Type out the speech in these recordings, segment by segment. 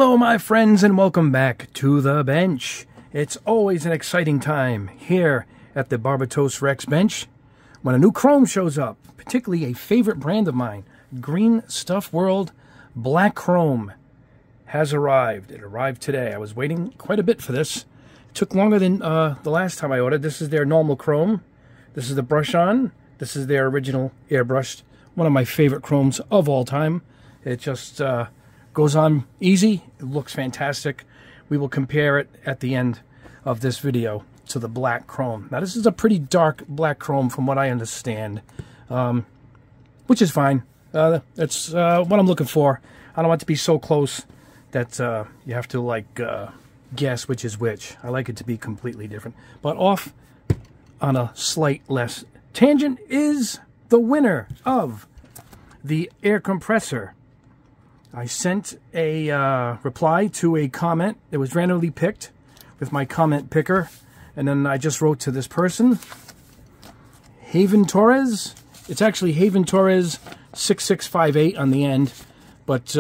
Hello my friends and welcome back to the bench. It's always an exciting time here at the Barbatos-Rex bench when a new chrome shows up, particularly a favorite brand of mine, Green Stuff World Black Chrome has arrived. It arrived today. I was waiting quite a bit for this. It took longer than the last time I ordered. This is their normal chrome. This is the brush on. This is their original airbrushed. One of my favorite chromes of all time. It just goes on easy. It looks fantastic. We will compare it at the end of this video to the black chrome. Now this is a pretty dark black chrome from what I understand, which is fine. That's what I'm looking for. I don't want it to be so close that you have to like guess which is which. I like it to be completely different. But off on a slight less tangent is the winner of the air compressor. I sent a reply to a comment that was randomly picked with my comment picker, and then I just wrote to this person, Haven Torres. It's actually Haven Torres 6658 on the end, but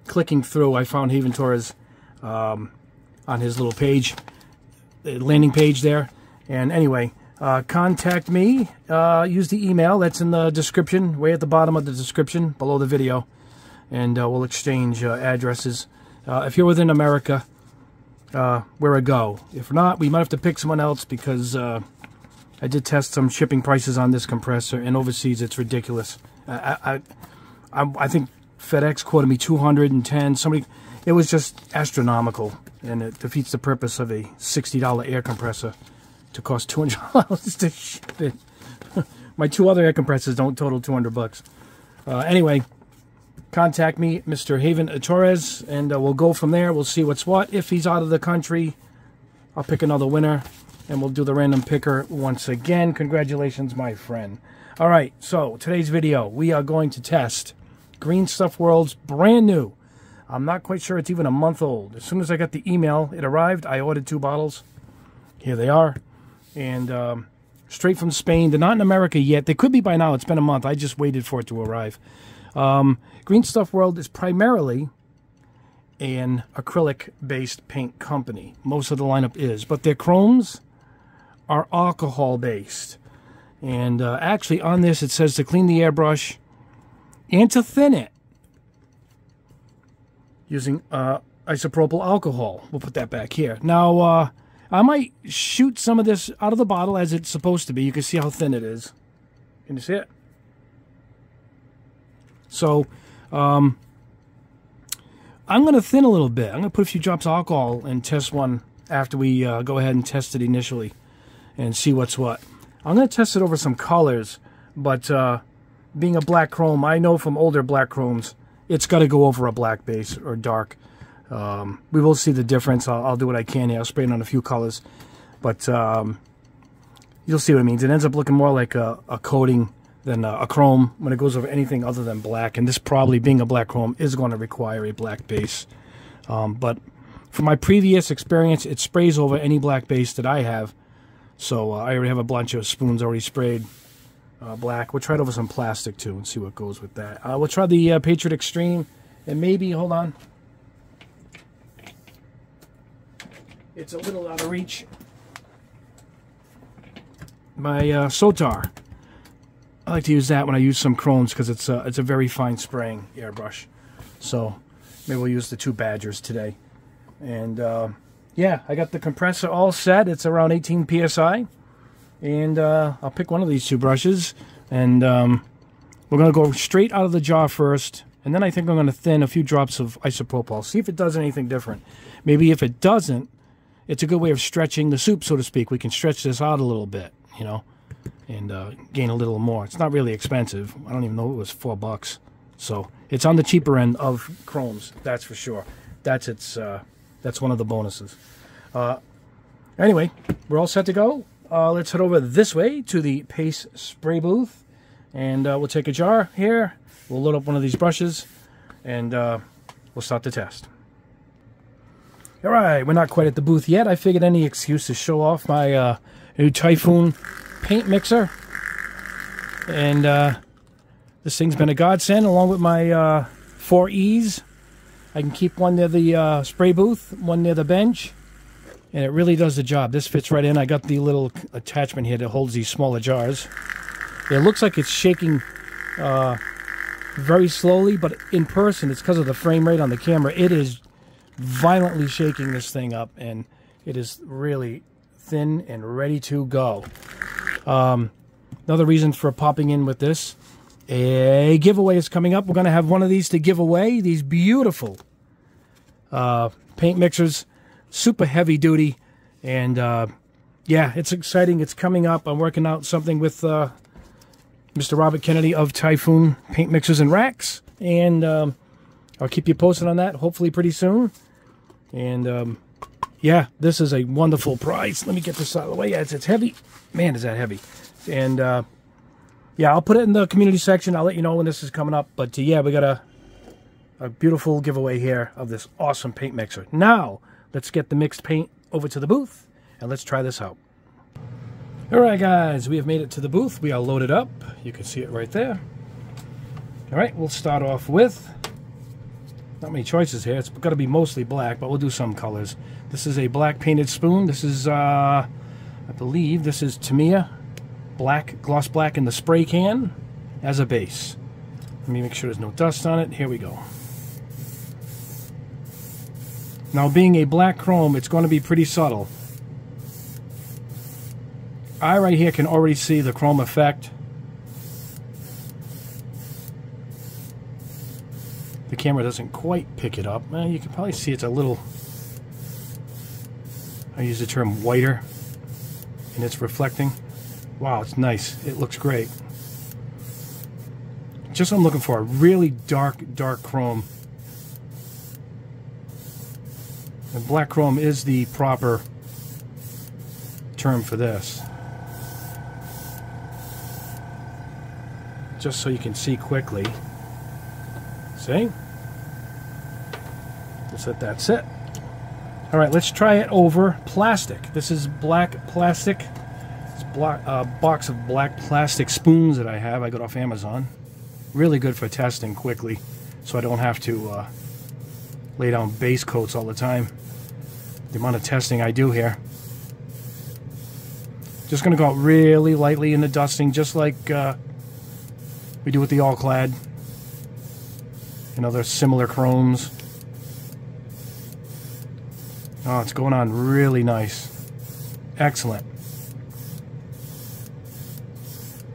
clicking through, I found Haven Torres on his little page, the landing page there. And anyway, contact me. Use the email that's in the description, way at the bottom of the description below the video. And we'll exchange addresses. If you're within America, we're a go. If not, we might have to pick someone else because I did test some shipping prices on this compressor, and overseas it's ridiculous. I think FedEx quoted me $210. It was just astronomical, and it defeats the purpose of a $60 air compressor to cost $200 to ship it. My two other air compressors don't total $200. Anyway. Contact me, Mr. Haven Torres, and we'll go from there. We'll see what's what. If he's out of the country, I'll pick another winner, and we'll do the random picker once again. Congratulations, my friend. All right, so today's video, we are going to test Green Stuff World's brand new. I'm not quite sure it's even a month old. As soon as I got the email, it arrived. I ordered 2 bottles. Here they are. And straight from Spain. They're not in America yet. They could be by now. It's been a month. I just waited for it to arrive. Green Stuff World is primarily an acrylic-based paint company. Most of the lineup is, but their chromes are alcohol-based. And actually on this it says to clean the airbrush and to thin it using isopropyl alcohol. We'll put that back here. Now, I might shoot some of this out of the bottle as it's supposed to be. You can see how thin it is. Can you see it? So, I'm going to thin a little bit. I'm going to put a few drops of alcohol and test one after we go ahead and test it initially and see what's what. I'm going to test it over some colors, but being a black chrome, I know from older black chromes, it's got to go over a black base or dark. We will see the difference. I'll do what I can here. I'll spray it on a few colors, but you'll see what it means. It ends up looking more like a coating than a chrome when it goes over anything other than black. And this probably, being a black chrome, is going to require a black base. But from my previous experience, it sprays over any black base that I have. So I already have a bunch of spoons already sprayed black. We'll try it over some plastic too and see what goes with that. We'll try the Patriot Extreme, and maybe, hold on, it's a little out of reach. My Sotar. I like to use that when I use some chromes because it's a very fine spraying airbrush. So maybe we'll use the 2 Badgers today. And yeah, I got the compressor all set. It's around 18 psi. And I'll pick one of these 2 brushes. And we're going to go straight out of the jar first. And then I think I'm going to thin a few drops of isopropyl. See if it does anything different. Maybe if it doesn't, it's a good way of stretching the soup, so to speak. We can stretch this out a little bit, you know, and gain a little more. It's not really expensive. I don't even know, it was $4. So it's on the cheaper end of chromes, that's for sure. That's one of the bonuses. Anyway, we're all set to go. Let's head over this way to the Pace spray booth, and we'll take a jar here. We'll load up one of these brushes, and we'll start the test. All right, we're not quite at the booth yet. I figured any excuse to show off my new Typhoon paint mixer. And this thing's been a godsend, along with my 4Es. I can keep one near the spray booth, one near the bench, and it really does the job. This fits right in. I got the little attachment here that holds these smaller jars. It looks like it's shaking very slowly, but in person, it's because of the frame rate on the camera. It is violently shaking this thing up, and it is really thin and ready to go. Another reason for popping in with this, a giveaway is coming up. We're going to have one of these to give away. These beautiful paint mixers, super heavy duty, and yeah, it's exciting. It's coming up. I'm working out something with Mr. Robert Kennedy of Typhoon Paint Mixers and Racks, and I'll keep you posted on that, hopefully pretty soon. And yeah, this is a wonderful prize. Let me get this out of the way. Yeah, it's heavy. Man, is that heavy. And yeah, I'll put it in the community section. I'll let you know when this is coming up. But yeah, we got a beautiful giveaway here of this awesome paint mixer. Now, let's get the mixed paint over to the booth, and let's try this out. All right, guys, we have made it to the booth. We are loaded up. You can see it right there. All right, we'll start off with, not many choices here. It's got to be mostly black, but we'll do some colors. This is a black painted spoon. This is, I believe, this is Tamiya black, gloss black in the spray can as a base. Let me make sure there's no dust on it. Here we go. Now, being a black chrome, it's going to be pretty subtle. I right here can already see the chrome effect. The camera doesn't quite pick it up. You can probably see it's a little, I use the term whiter, and it's reflecting. Wow, it's nice. It looks great. Just what I'm looking for, a really dark chrome. And black chrome is the proper term for this. Just so you can see quickly. See? Just let that sit. All right, let's try it over plastic. This is black plastic. It's a box of black plastic spoons that I have. I got off Amazon. Really good for testing quickly, so I don't have to lay down base coats all the time. The amount of testing I do here. Just going to go out really lightly in the dusting, just like we do with the all-clad and other similar chromes. Oh, it's going on really nice. Excellent.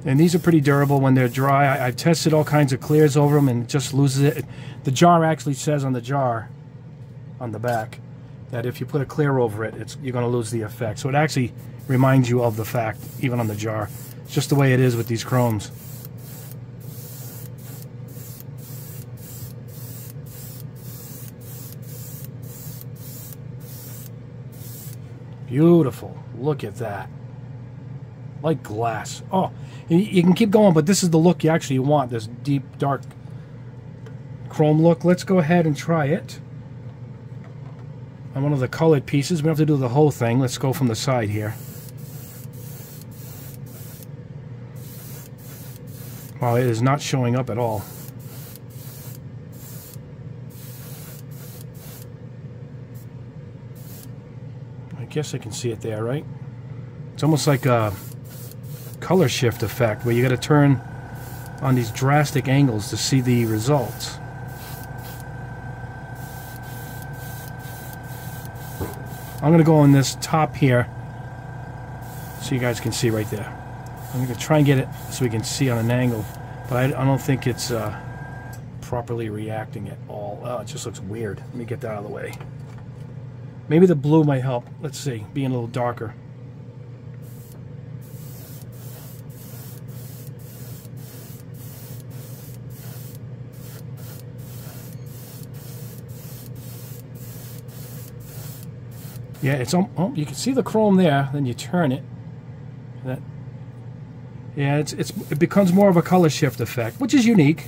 And these are pretty durable when they're dry. I've tested all kinds of clears over them and it just loses it. The jar actually says on the jar, on the back, that if you put a clear over it, you're going to lose the effect. So it actually reminds you of the fact, even on the jar. It's just the way it is with these chromes. Beautiful. Look at that. Like glass. Oh, you can keep going, but this is the look you actually want, this deep, dark chrome look. Let's go ahead and try it on one of the colored pieces. We don't have to do the whole thing. Let's go from the side here. Wow, it is not showing up at all. I guess I can see it there, right? It's almost like a color shift effect where you got to turn on these drastic angles to see the results. I'm going to go on this top here so you guys can see right there. I'm going to try and get it so we can see on an angle, but I don't think it's properly reacting at all. Oh, it just looks weird. Let me get that out of the way. Maybe the blue might help. Let's see, being a little darker. Yeah, it's oh, you can see the chrome there. Then you turn it. That, yeah, it becomes more of a color shift effect, which is unique,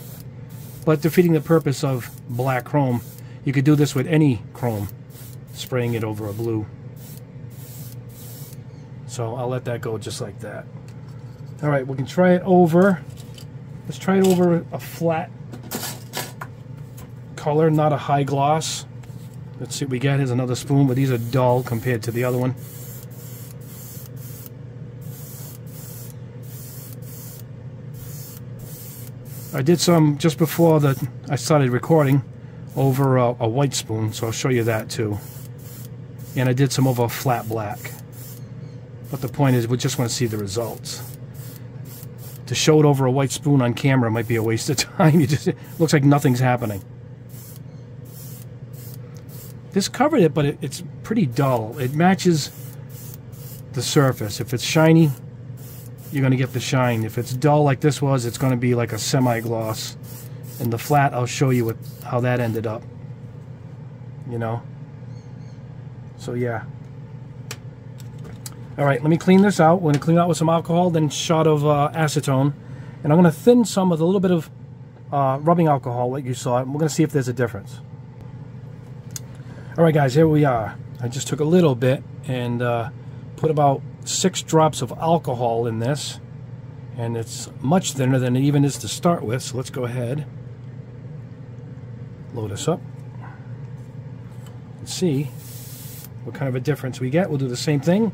but defeating the purpose of black chrome. You could do this with any chrome, spraying it over a blue. So I'll let that go just like that. All right, we can try it over. Let's try it over a flat color, not a high gloss. Let's see what we get. Here's another spoon, but these are dull compared to the other one. I did some just before I started recording over a white spoon, so I'll show you that too. And I did some over a flat black. But the point is, we just want to see the results. To show it over a white spoon on camera might be a waste of time. It looks like nothing's happening. This covered it, but it's pretty dull. It matches the surface. If it's shiny, you're going to get the shine. If it's dull like this was, it's going to be like a semi-gloss. And the flat, I'll show you how that ended up. You know? So yeah. Alright, let me clean this out. We're going to clean it out with some alcohol, then a shot of acetone. And I'm going to thin some with a little bit of rubbing alcohol, like you saw. And we're going to see if there's a difference. Alright guys, here we are. I just took a little bit and put about 6 drops of alcohol in this. And it's much thinner than it even is to start with. So let's go ahead. Load this up. Let's see what kind of a difference we get. We'll do the same thing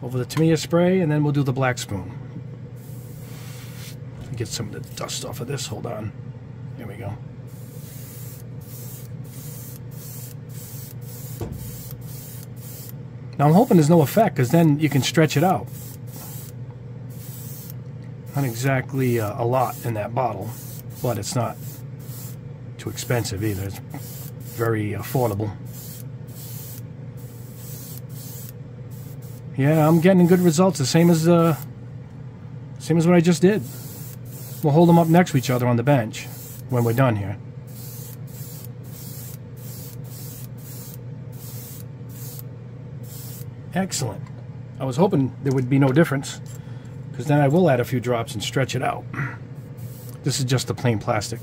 over the Tamiya spray, and then we'll do the black spoon. Let me get some of the dust off of this. Hold on. There we go. Now I'm hoping there's no effect, because then you can stretch it out. Not exactly a lot in that bottle, but it's not too expensive either. It's very affordable. Yeah, I'm getting good results, the same as what I just did. We'll hold them up next to each other on the bench when we're done here. Excellent. I was hoping there would be no difference, because then I will add a few drops and stretch it out. This is just the plain plastic.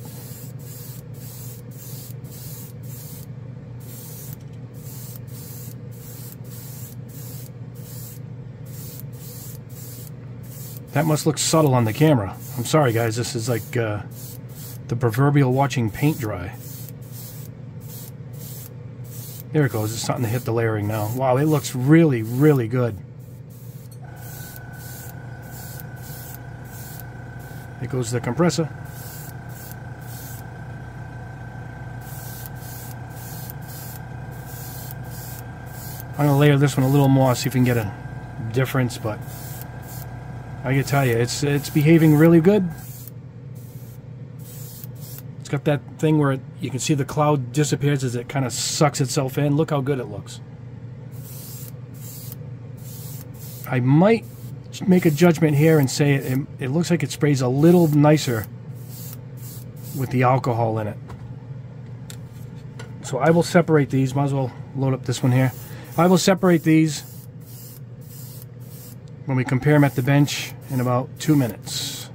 That must look subtle on the camera. I'm sorry guys, this is like the proverbial watching paint dry. There it goes, it's starting to hit the layering now. Wow, it looks really, really good. There goes the compressor. I'm going to layer this one a little more, see if we can get a difference, but I can tell you, it's behaving really good. It's got that thing where you can see the cloud disappears as it kind of sucks itself in. Look how good it looks. I might make a judgment here and say it looks like it sprays a little nicer with the alcohol in it. So I will separate these. Might as well load up this one here. I will separate these when we compare them at the bench in about 2 minutes.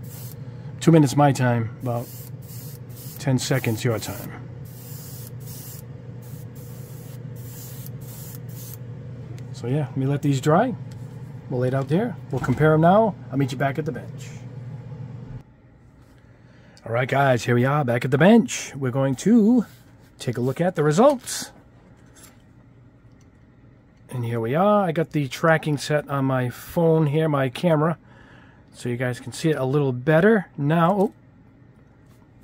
2 minutes my time, about 10 seconds your time. So yeah, let me let these dry. We'll lay it out there. We'll compare them now. I'll meet you back at the bench. Alright guys, here we are back at the bench. We're going to take a look at the results. And here we are. I got the tracking set on my phone here, my camera, so you guys can see it a little better. Now, oh,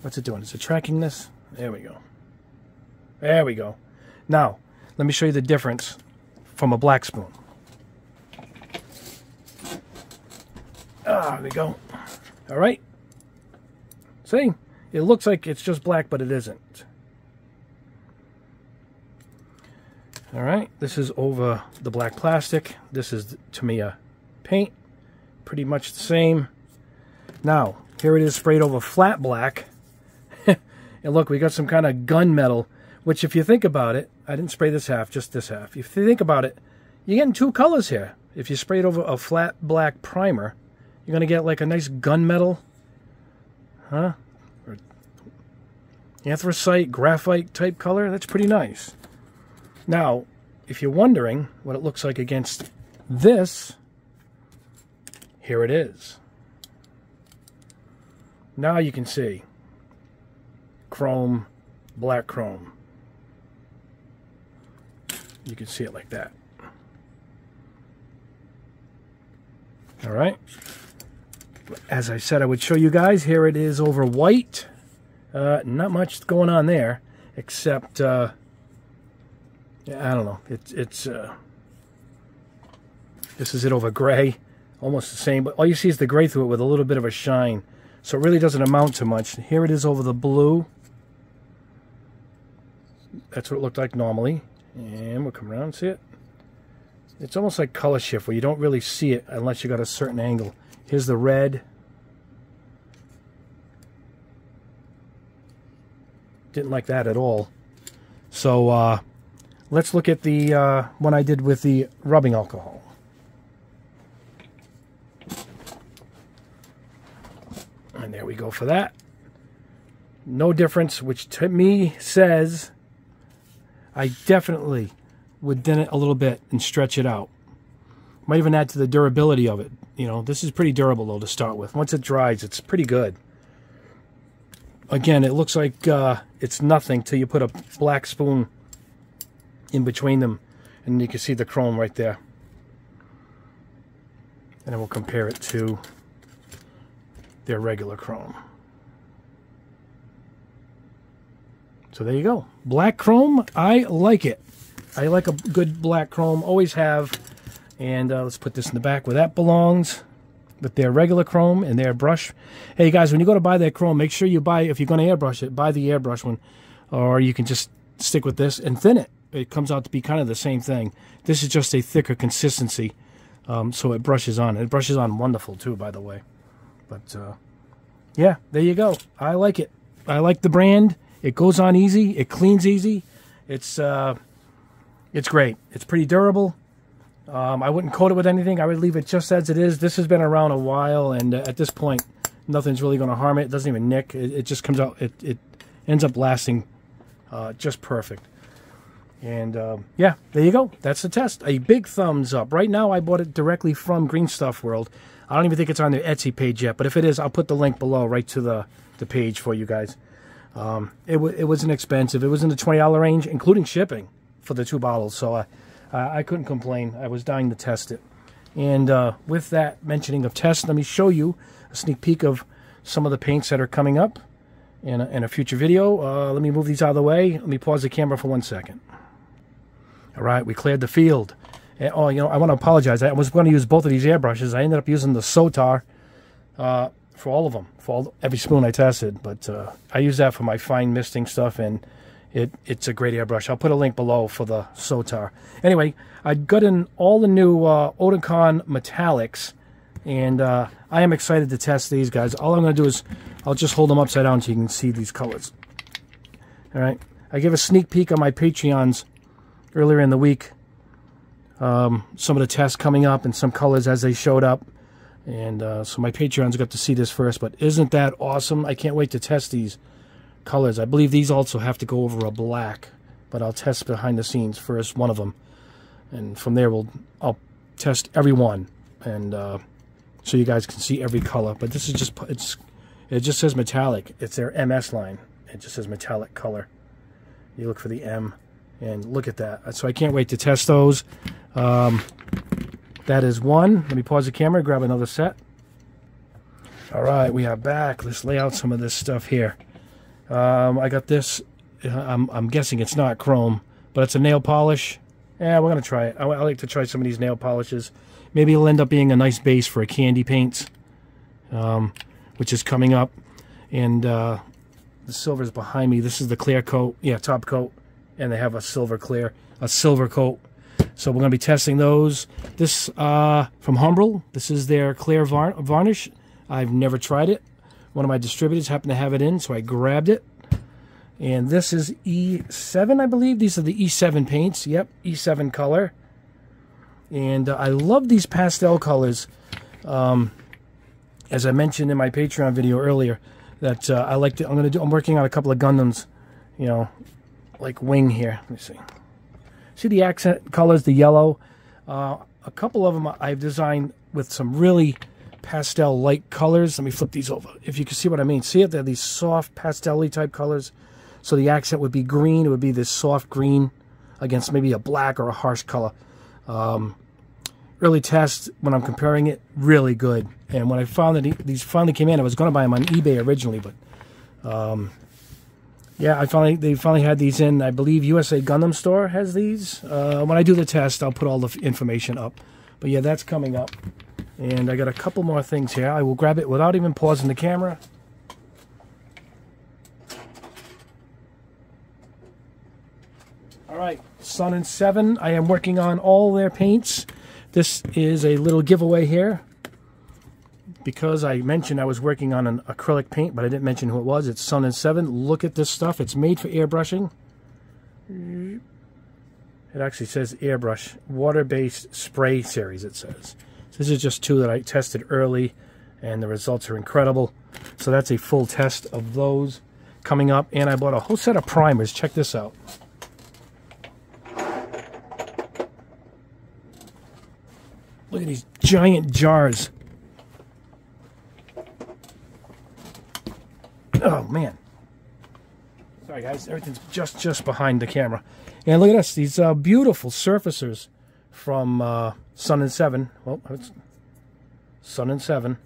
what's it doing? Is it tracking this? There we go. There we go. Now, let me show you the difference from a black spoon. There we go. All right. See? It looks like it's just black, but it isn't. All right, this is over the black plastic. This is Tamiya paint, pretty much the same. Now, here it is sprayed over flat black. And look, we got some kind of gunmetal, which if you think about it, I didn't spray this half, just this half. If you think about it, you're getting 2 colors here. If you spray it over a flat black primer, you're going to get like a nice gunmetal, or anthracite, graphite type color. That's pretty nice. Now, if you're wondering what it looks like against this, here it is. Now you can see chrome, black chrome. You can see it like that. All right. As I said, I would show you guys. Here it is over white. Not much going on there, except yeah, I don't know. This is it over gray, almost the same. But all you see is the gray through it with a little bit of a shine. So it really doesn't amount to much. Here it is over the blue. That's what it looked like normally. And we'll come around and see it. It's almost like color shift where you don't really see it unless you got a certain angle. Here's the red. Didn't like that at all. So let's look at the one I did with the rubbing alcohol. And there we go for that. No difference, which to me says I definitely would dent it a little bit and stretch it out. Might even add to the durability of it. You know, this is pretty durable though to start with. Once it dries, it's pretty good. Again, it looks like it's nothing till you put a black spoon in between them, and you can see the chrome right there. And then we'll compare it to their regular chrome. So there you go. Black chrome, I like it. I like a good black chrome, always have. And let's put this in the back where that belongs, with their regular chrome and their brush. Hey guys, when you go to buy that chrome, make sure you buy, if you're going to airbrush it, buy the airbrush one. Or you can just stick with this and thin it. It comes out to be kind of the same thing. This is just a thicker consistency, so it brushes on. It brushes on wonderful too, by the way. But yeah, there you go. I like it. I like the brand. It goes on easy. It cleans easy. It's great. It's pretty durable. I wouldn't coat it with anything. I would leave it just as it is. This has been around a while, and at this point, nothing's really going to harm it. It doesn't even nick. It just comes out. It ends up lasting just perfect. And yeah, there you go. That's the test. A big thumbs up. Right now, I bought it directly from Green Stuff World. I don't even think it's on their Etsy page yet, but if it is, I'll put the link below right to the page for you guys. It wasn't expensive. It was in the $20 range, including shipping for the 2 bottles. So I couldn't complain. I was dying to test it. And with that mentioning of tests, let me show you a sneak peek of some of the paints that are coming up in a future video. Let me move these out of the way. Let me pause the camera for 1 second. All right, we cleared the field. And, oh, you know, I want to apologize. I was going to use both of these airbrushes. I ended up using the Sotar for all of them, for every spoon I tested. But I use that for my fine misting stuff, and it's a great airbrush. I'll put a link below for the Sotar. Anyway, I got in all the new Otakon metallics, and I am excited to test these guys. All I'm going to do is I'll just hold them upside down so you can see these colors. All right, I gave a sneak peek on my Patreons earlier in the week. Some of the tests coming up and some colors as they showed up. And so my Patreons got to see this first, but isn't that awesome? I can't wait to test these colors. I believe these also have to go over a black, but I'll test behind the scenes first, one of them. And from there, I'll test every one, and so you guys can see every color. But this is just, it just says metallic. It's their MS line. It just says metallic color. You look for the M, and look at that. So I can't wait to test those. That is one. Let me pause the camera, grab another set. All right, we are back. Let's lay out some of this stuff here. I got this. I'm guessing it's not chrome, but it's a nail polish. Yeah, we're going to try it. I like to try some of these nail polishes. Maybe it'll end up being a nice base for a candy paints, which is coming up. And the silver's behind me. This is the clear coat. Yeah, top coat. And they have a silver coat. So we're going to be testing those. This from Humbrol. This is their clear varnish. I've never tried it. One of my distributors happened to have it in, so I grabbed it. And this is E7, I believe. These are the E7 paints. Yep, E7 color. And I love these pastel colors. As I mentioned in my Patreon video earlier, that I like to. I'm working on a couple of Gundams, you know, like Wing here. Let me see. See the accent colors, the yellow. A couple of them I've designed with some really pastel light colors. Let me flip these over if you can see what I mean. See it? They're these soft pastel-y type colors. So the accent would be green. It would be this soft green against maybe a black or a harsh color. Early test, when I'm comparing it, really good. And when I found that these finally came in, I was going to buy them on eBay originally, but yeah, they finally had these in. I believe USA Gundam Store has these. When I do the test, I'll put all the information up. But yeah, that's coming up. And I got a couple more things here. I will grab it without even pausing the camera. All right, Sun and 7. I am working on all their paints. This is a little giveaway here. Because I mentioned I was working on an acrylic paint, but I didn't mention who it was. It's Sun and 7. Look at this stuff. It's made for airbrushing. It actually says airbrush. Water-based spray series, it says. This is just 2 that I tested early, and the results are incredible. So that's a full test of those coming up. And I bought a whole set of primers. Check this out. Look at these giant jars. Oh, man. Sorry, guys. Everything's just behind the camera. And look at this. These beautiful surfacers from Sun and 7. Well, it's Sun and 7.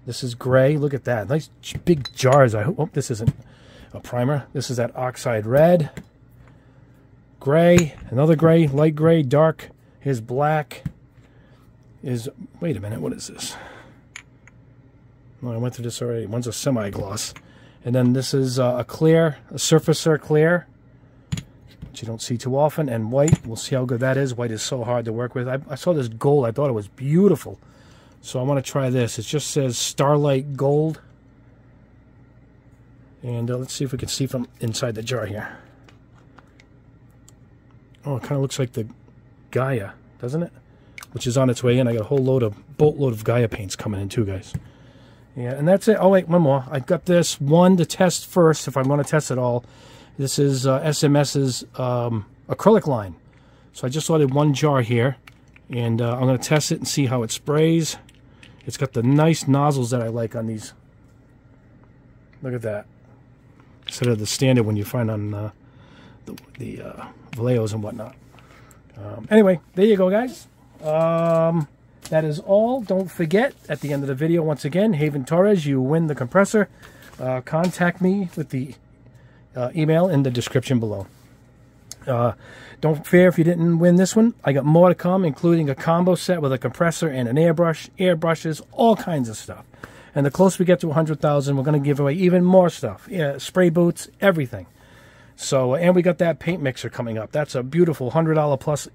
This is gray. Look at that. Nice big jars. I hope this isn't a primer. This is that oxide red. Gray. Another gray. Light gray. Dark. Here's black. Wait a minute. What is this? Oh, I went through this already. One's a semi-gloss. And then this is a clear, a surfacer clear, which you don't see too often, and white. We'll see how good that is. White is so hard to work with. I saw this gold. I thought it was beautiful. So I want to try this. It just says Starlight Gold. And let's see if we can see from inside the jar here. Oh, it kind of looks like the Gaia, doesn't it? Which is on its way in. I got a whole boatload of Gaia paints coming in too, guys. Yeah, and that's it. Oh, wait, one more. I got this one to test first, if I'm going to test it all. This is SMS's acrylic line. So I just ordered one jar here, and I'm going to test it and see how it sprays. It's got the nice nozzles that I like on these. Look at that. Instead of the standard one you find on the Valeos and whatnot. Anyway, there you go, guys. That is all. Don't forget, at the end of the video, once again, Haven Torres, you win the compressor. Contact me with the email in the description below. Don't fear if you didn't win this one. I got more to come, including a combo set with a compressor and an airbrush, airbrushes, all kinds of stuff. And the closer we get to 100,000, we're going to give away even more stuff. Yeah, spray boots, everything. So, and we got that paint mixer coming up. That's a beautiful $100 plus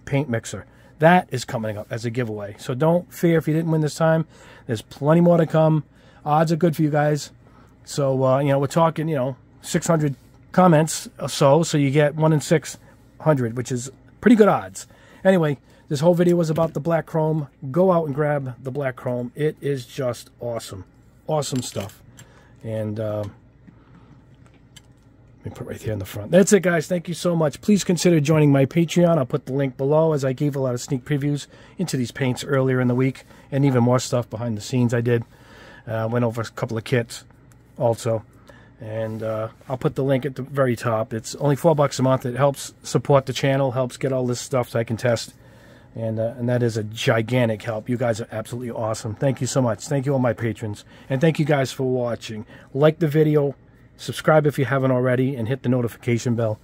paint mixer. That is coming up as a giveaway. So don't fear if you didn't win this time. There's plenty more to come. Odds are good for you guys. So, you know, we're talking, 600 comments or so. So you get 1 in 600, which is pretty good odds. Anyway, this whole video was about the black chrome. Go out and grab the black chrome. It is just awesome. Awesome stuff. And let me put right here in the front. That's it, guys. Thank you so much. Please consider joining my Patreon. I'll put the link below, as I gave a lot of sneak previews into these paints earlier in the week, and even more stuff behind the scenes I did. Went over a couple of kits also. And I'll put the link at the very top. It's only $4 a month. It helps support the channel, helps get all this stuff so I can test. And that is a gigantic help. You guys are absolutely awesome. Thank you so much. Thank you, all my patrons. And thank you guys for watching. Like the video. Subscribe if you haven't already, and hit the notification bell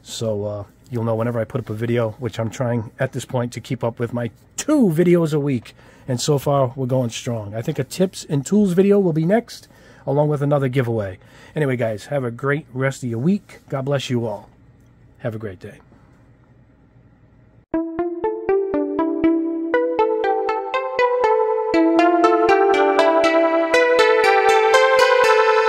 so you'll know whenever I put up a video, which I'm trying at this point to keep up with my 2 videos a week. And so far, we're going strong. I think a tips and tools video will be next, along with another giveaway. Anyway, guys, have a great rest of your week. God bless you all. Have a great day.